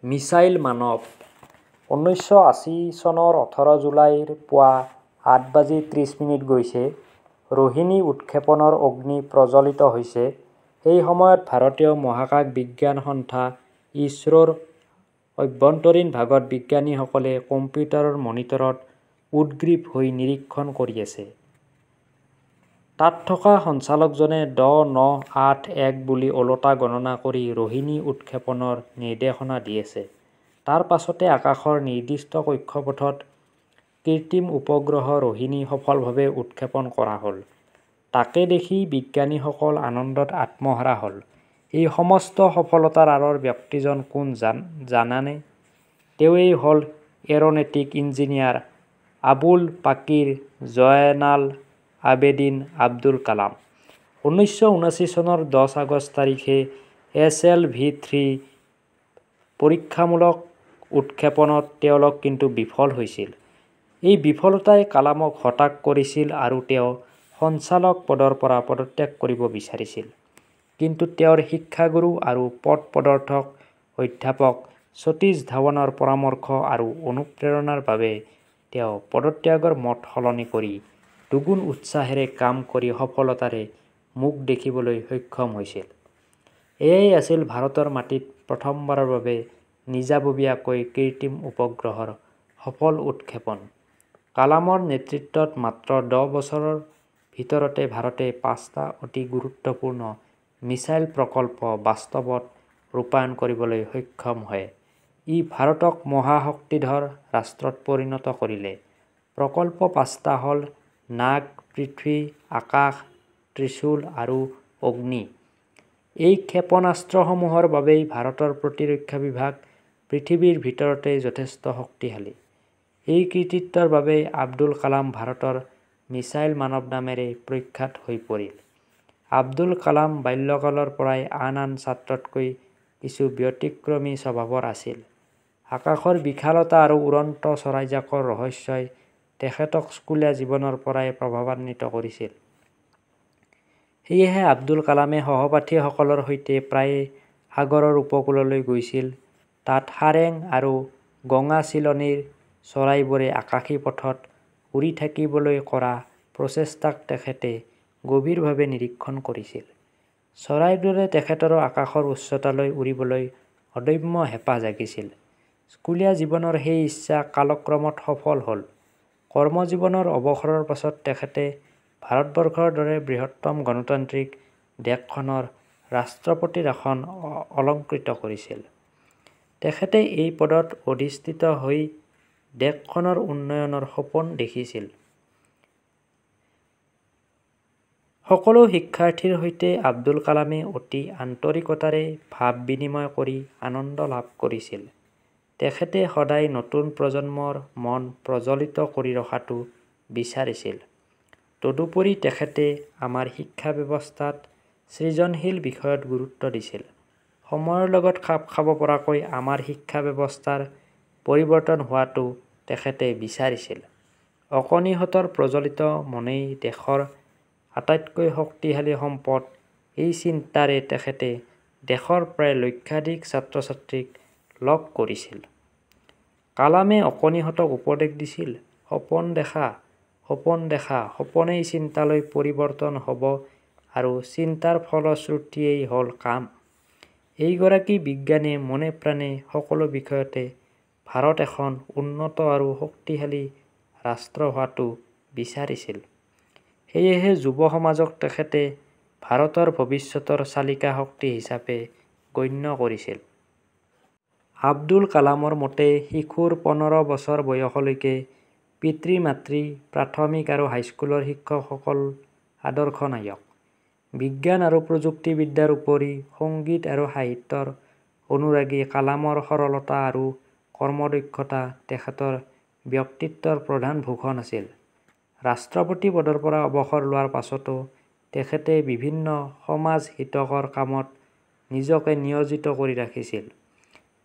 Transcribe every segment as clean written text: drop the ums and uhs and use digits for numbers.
Missile মানৱ 1980 চনৰ 18 জুলাইৰ পুৱা 8:30 গৈছে। ৰোহিণী উৎক্ষেপণৰ অগ্নি প্ৰজ্বলিত হৈছে। সেই সময়ত ভাৰতীয় মহাকাশ বিজ্ঞান সংস্থা ইছৰোৰ অভ্যন্তৰীণ ভাগত বিজ্ঞানীসকলে কম্পিউটাৰৰ মনিটৰত উদ্গ্ৰীৱ হৈ নিৰীক্ষণ কৰি আছে। তাত থকা সঞ্চালকজনে 10,981 বুলি ওলোটা গণনা কৰি ৰোহিণী উৎক্ষেপণৰ নিৰ্দেশনা দি আছে। তাৰ পাছতে আকাশৰ নিৰ্দিষ্ট কক্ষপথত কৃত্ৰিম উপগ্ৰহ ৰোহিণী সফলভাৱে উৎক্ষেপণ কৰা হ'ল। তাকে দেখি বিজ্ঞানীসকল আনন্দত আত্মহাৰা হ'ল। এই সমস্ত সফলতাৰ আঁৰৰ ব্যক্তিজন কোন জানানে? তেওঁৱেই হ'ল এৰোনটিক ইঞ্জিনিয়াৰ আবুল পাকিৰ জয়নাল আবেদিন আব্দুল কালাম। 1979 চনৰ 10 আগষ্ট তাৰিখে SLV-3 পৰীক্ষামূলক উৎক্ষেপণত তেওঁলোক কিন্তু বিফল হৈছিল। এই বিফলতাই কালামক হতাশ কৰিছিল আৰু তেওঁ সঞ্চালক পদৰ পৰা পদত্যাগ কৰিব বিচাৰিছিল। কিন্তু তেওঁৰ শিক্ষাগুৰু আৰু পথ প্ৰদৰ্শক অধ্যাপক সতীশ ধাৱনৰ পৰামৰ্শ আৰু অনুপ্ৰেৰণাৰ বাবে তেওঁ পদত্যাগৰ মত সলনি কৰি দুগুণ উৎসাহেৰে কাম কৰি সফলতাৰে মুখ দেখিবলৈ সক্ষম হৈছিল। এয়াই আছিল ভাৰতৰ মাটিত প্ৰথমবাৰৰ বাবে নিজাববীয়াকৈ কৃত্ৰিম উপগ্ৰহৰ সফল উৎক্ষেপণ। কালামৰ নেতৃত্বত মাত্ৰ 10 বছৰৰ ভিতৰতে ভাৰতে 5টা অতি গুৰুত্বপূৰ্ণ মিছাইল প্ৰকল্প বাস্তৱত ৰূপায়ণ কৰিবলৈ সক্ষম হয়। ই ভাৰতক মহাশক্তিধৰ ৰাষ্ট্ৰত পৰিণত কৰিলে। প্ৰকল্প 5টা হ'ল নাগ, পৃথ্বী, আকাশ, ত্ৰিশূল আৰু অগ্নি। এই ক্ষেপণাস্ত্ৰসমূহৰ বাবেই ভাৰতৰ প্ৰতিৰক্ষা বিভাগ পৃথিৱীৰ ভিতৰতে যথেষ্ট শক্তিশালী। এই কৃতিত্বৰ বাবেই আব্দুল কালাম ভাৰতৰ মিছাইল মানৱ নামেৰে প্ৰখ্যাত হৈ পৰিল। আব্দুল কালাম বাল্যকালৰ পৰাই আন ছাত্ৰতকৈ কিছু ব্যতিক্ৰমী স্বভাৱৰ আছিল। আকাশৰ বিশালতা আৰু উৰন্ত চৰাইজাকৰ ৰহস্যই তেখেতক স্কুলীয়া জীৱনৰ পৰাই প্ৰভাৱান্বিত কৰিছিল। সেয়েহে আব্দুল কালামে সহপাঠীসকলৰ সৈতে প্ৰায়ে সাগৰৰ উপকূললৈ গৈছিল। তাত সাৰেং আৰু গঙা চিলনীৰ চৰাইবোৰে আকাশী পথত উৰি থাকিবলৈ কৰা প্ৰচেষ্টাক তেখেতে গভীৰভাৱে নিৰীক্ষণ কৰিছিল। চৰাইৰ দৰে তেখেতৰো আকাশৰ উচ্চতালৈ উৰিবলৈ অদম্য হেঁপাহ জাগিছিল। স্কুলীয়া জীৱনৰ সেই ইচ্ছা কালক্ৰমত সফল হ'ল। কৰ্মজীৱনৰ অৱসৰৰ পাছত তেখেতে ভাৰতবৰ্ষৰ দৰে বৃহত্তম গণতান্ত্ৰিক দেশখনৰ ৰাষ্ট্ৰপতিৰ আসন অলংকৃত কৰিছিল। তেখেতে এই পদত অধিষ্ঠিত হৈ দেশখনৰ উন্নয়নৰ সপোন দেখিছিল। সকলো শিক্ষাৰ্থীৰ সৈতে আব্দুল কালামে অতি আন্তৰিকতাৰে ভাৱ বিনিময় কৰি আনন্দ লাভ কৰিছিল। তেখেতে সদায় নতুন প্ৰজন্মৰ মন প্ৰজ্বলিত কৰি ৰখাটো বিচাৰিছিল। তদুপৰি তেখেতে আমাৰ শিক্ষা ব্যৱস্থাত সৃজনশীল বিষয়ত গুৰুত্ব দিছিল। সময়ৰ লগত খাপ খাব পৰাকৈ আমাৰ শিক্ষা ব্যৱস্থাৰ পৰিৱৰ্তন হোৱাটো তেখেতে বিচাৰিছিল। অকণিহঁতৰ প্ৰজ্বলিত মনেই দেশৰ আটাইতকৈ শক্তিশালী সম্পদ। এই চিন্তাৰে তেখেতে দেশৰ প্ৰায় লক্ষাধিক ছাত্ৰ-ছাত্ৰীক লগ কৰিছিল। কালামে অকণিহঁতক উপদেশ দিছিল, সপোন দেখা, সপোন দেখা, সপোনেই চিন্তালৈ পৰিৱৰ্তন হ'ব আৰু চিন্তাৰ ফলশ্ৰুতিয়েই হ'ল কাম। এইগৰাকী বিজ্ঞানীয়ে মনে প্ৰাণে সকলো বিষয়তে ভাৰত এখন উন্নত আৰু শক্তিশালী ৰাষ্ট্ৰ হোৱাটো বিচাৰিছিল। সেয়েহে যুৱ সমাজক তেখেতে ভাৰতৰ ভৱিষ্যতৰ চালিকা শক্তি হিচাপে গণ্য কৰিছিল। আব্দুল কালামৰ মতে শিশুৰ 15 বছৰ বয়সলৈকে পিতৃ-মাতৃ, প্ৰাথমিক আৰু হাইস্কুলৰ শিক্ষকসকল আদৰ্শ নায়ক। বিজ্ঞান আৰু প্ৰযুক্তিবিদ্যাৰ উপৰি সংগীত আৰু সাহিত্যৰ অনুৰাগী কালামৰ সৰলতা আৰু কৰ্মদক্ষতা তেখেতৰ ব্যক্তিত্বৰ প্ৰধান ভূষণ আছিল। ৰাষ্ট্ৰপতি পদৰ পৰা অৱসৰ লোৱাৰ পাছতো তেখেতে বিভিন্ন সমাজ হিতকৰ কামত নিজকে নিয়োজিত কৰি ৰাখিছিল।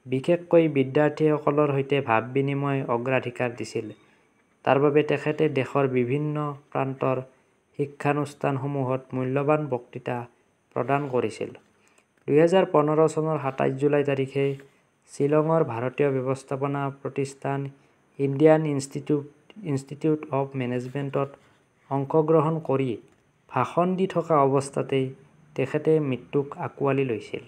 বিশেষকৈ বিদ্যাৰ্থীসকলৰ সৈতে ভাৱ বিনিময় অগ্ৰাধিকাৰ দিছিল। তাৰ বাবে তেখেতে দেশৰ বিভিন্ন প্ৰান্তৰ শিক্ষানুষ্ঠানসমূহত মূল্যৱান বক্তৃতা প্ৰদান কৰিছিল। 2015 চনৰ 27 জুলাই তাৰিখে শ্বিলঙৰ ভাৰতীয় ব্যৱস্থাপনা প্ৰতিষ্ঠান ইণ্ডিয়ান ইনষ্টিটিউট অৱ মেনেজমেণ্টত অংশগ্ৰহণ কৰি ভাষণ দি থকা অৱস্থাতেই তেখেতে মৃত্যুক আঁকোৱালি লৈছিল।